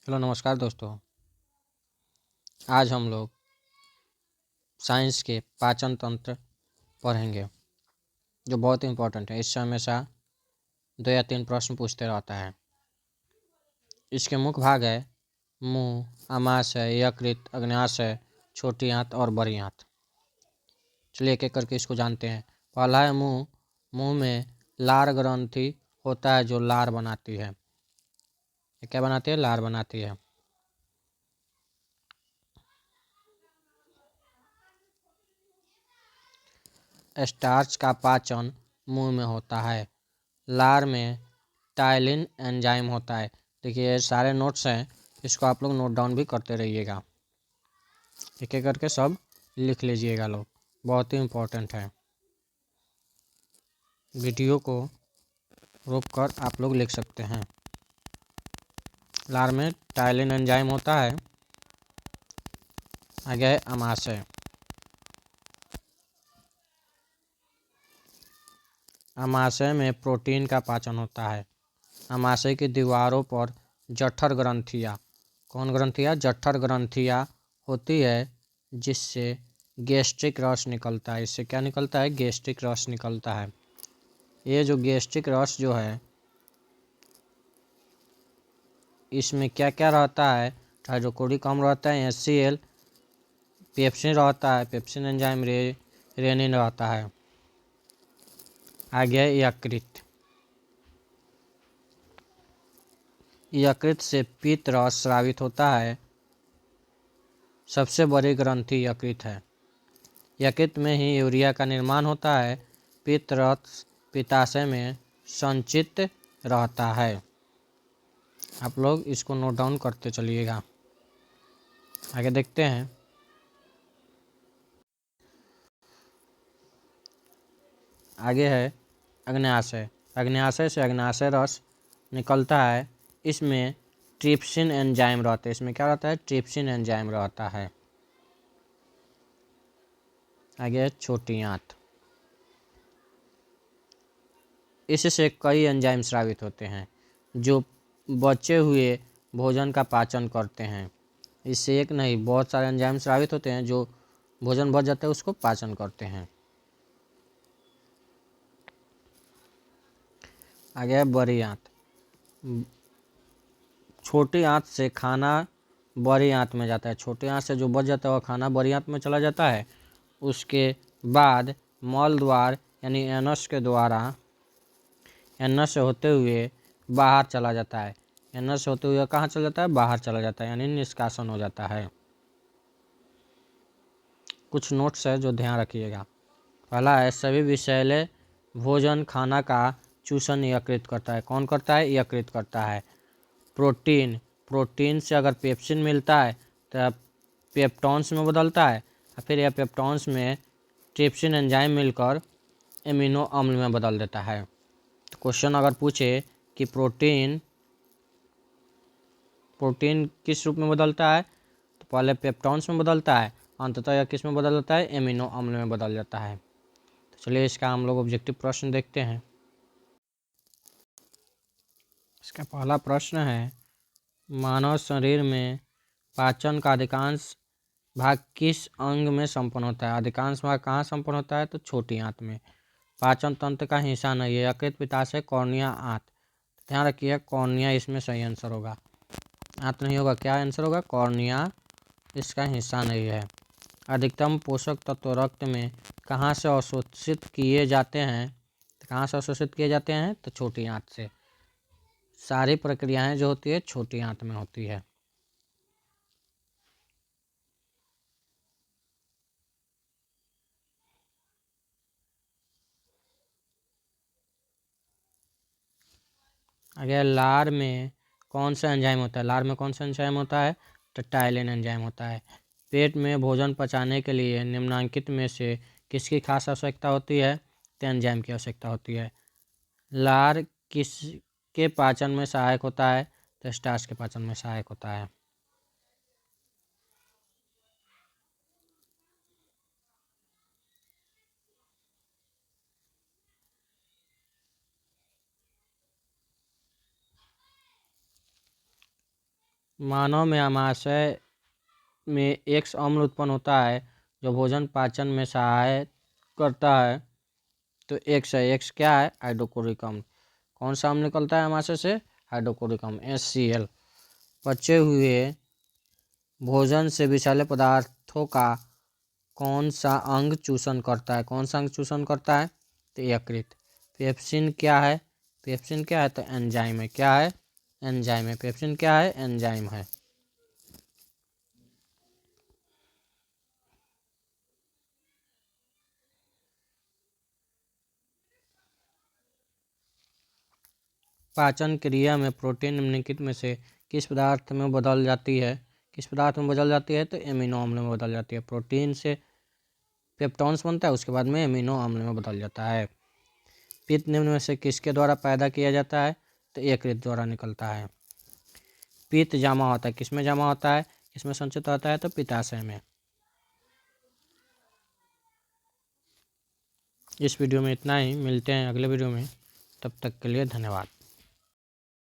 Hello नमस्कार दोस्तों। आज हम लोग साइंस के पाचन तंत्र पढ़ेंगे जो बहुत इम्पोर्टेंट है। इससे हमेशा 2 या 3 प्रश्न पूछते रहता है। इसके मुख्य भाग है मुंह, आमाशय, यकृत, अग्न्याशय, छोटी आंत और बड़ी आंत। चलिए एक एक करके इसको जानते हैं। पहला है मुंह। मुंह में लार ग्रंथि होता है जो लार बनाती है। ये क्या बनाती है? लार बनाती है। स्टार्च का पाचन मुंह में होता है। लार में टाइलिन एंजाइम होता है। देखिए ये सारे नोट्स हैं, इसको आप लोग नोट डाउन भी करते रहिएगा। एक एक करके सब लिख लीजिएगा लोग, बहुत ही इम्पोर्टेंट है। वीडियो को रोक कर आप लोग लिख सकते हैं। लार में टाइलिन एंजाइम होता है। आगे है आमाशय। आमाशय में प्रोटीन का पाचन होता है। आमाशय की दीवारों पर जठर ग्रंथियाँ, कौन ग्रंथियाँ? जठर ग्रंथियाँ होती है जिससे गैस्ट्रिक रस निकलता है। इससे क्या निकलता है? गैस्ट्रिक रस निकलता है। ये जो गैस्ट्रिक रस जो है इसमें क्या क्या रहता है? हाइड्रोक्लोरिक अम्ल रहता है, HCl, पेप्सिन रहता है, पेप्सिन एंजाइम, रेनिन रहता है। आगे है यकृत। यकृत से पित्त रस स्रावित होता है। सबसे बड़ी ग्रंथि यकृत है। यकृत में ही यूरिया का निर्माण होता है। पित्त रस पित्ताशय में संचित रहता है। आप लोग इसको नोट डाउन करते चलिएगा। आगे देखते हैं। आगे है अग्न्याशय। अग्न्याशय से अग्न्याशय रस निकलता है। इसमें ट्रिप्सिन एंजाइम रहता है। इसमें क्या रहता है? ट्रिप्सिन एंजाइम रहता है। आगे है छोटी आंत। इससे कई एंजाइम स्रावित होते हैं जो बचे हुए भोजन का पाचन करते हैं। इससे एक नहीं, बहुत सारे एंजाइम स्रावित होते हैं जो भोजन बच जाता है उसको पाचन करते हैं। आगे है बड़ी आंत। छोटी आंत से खाना बड़ी आंत में जाता है। छोटी आंत से जो बच जाता है वह खाना बड़ी आंत में चला जाता है। उसके बाद मल द्वार यानी एनस के द्वारा एनस से होते हुए बाहर चला जाता है। एनस से होते हुए कहाँ चला जाता है? बाहर चला जाता है, यानी निष्कासन हो जाता है। कुछ नोट्स है जो ध्यान रखिएगा। पहला है सभी विषैले भोजन खाना का चूषण यकृत करता है। कौन करता है? यकृत करता है। प्रोटीन, प्रोटीन से अगर पेप्सिन मिलता है तो पेप्टॉन्स में बदलता है, और फिर यह पेप्टॉन्स में ट्रिप्सिन एंजाइम मिलकर एमिनो अम्ल में बदल देता है। तो क्वेश्चन अगर पूछे कि प्रोटीन किस रूप में बदलता है, तो पहले पेप्टॉन्स में बदलता है, अंततः यह किस में बदल जाता है? एमिनो अम्ल में बदल जाता है। तो चलिए इसका हम लोग ऑब्जेक्टिव प्रश्न देखते हैं। इसका पहला प्रश्न है मानव शरीर में पाचन का अधिकांश भाग किस अंग में संपन्न होता है? अधिकांश भाग कहाँ संपन्न होता है? तो छोटी आंत में। पाचन तंत्र का हिस्सा नहीं है। यकृत, पित्ताशय, कॉर्निया, आंत। ध्यान रखिए कॉर्निया इसमें सही आंसर होगा, आंत नहीं होगा। क्या आंसर होगा? कॉर्निया इसका हिस्सा नहीं है। अधिकतम पोषक तत्व रक्त में कहाँ से अवशोषित किए जाते हैं? कहाँ से अवशोषित किए जाते हैं? तो छोटी आंत से। सारी प्रक्रियाएं जो होती है छोटी आंत में होती है। अगर लार में कौन सा एंजाइम होता है? लार में कौन सा एंजाइम होता है? तो टाइलिन एंजाइम होता है। पेट में भोजन पचाने के लिए निम्नलिखित में से किसकी खास आवश्यकता होती है? तो एंजाइम की आवश्यकता होती है। लार किसके पाचन में सहायक होता है? तो स्टार्च के पाचन में सहायक होता है। मानव में आमाशय में एक्स अम्ल उत्पन्न होता है जो भोजन पाचन में सहायता करता है। तो एक्स है, एक्स क्या है? हाइड्रोक्लोरिक अम्ल। कौन सा अम्ल निकलता है आमाशय से? हाइड्रोक्लोरिक अम्ल, HCl। पचे हुए भोजन से विषैले पदार्थों का कौन सा अंग चूषण करता है? कौन सा अंग चूषण करता है? तो यकृत। पेप्सिन क्या है? पेप्सिन क्या है? तो एंजाइम है। क्या है? एंजाइम है। पेप्सिन क्या है? एंजाइम है। पाचन क्रिया में प्रोटीन निम्नलिखित में से किस पदार्थ में बदल जाती है? किस पदार्थ में बदल जाती है? तो एमिनो अम्ल में बदल जाती है। प्रोटीन से पेप्टॉन्स बनता है, उसके बाद में एमिनो अम्ल में बदल जाता है। पित्त निम्न में से किसके द्वारा पैदा किया जाता है? तो यकृत द्वारा निकलता है। पित्त जमा होता है, किसमें जमा होता है? किसमें संचित होता है? तो पित्ताशय में। इस वीडियो में इतना ही, मिलते हैं अगले वीडियो में, तब तक के लिए धन्यवाद।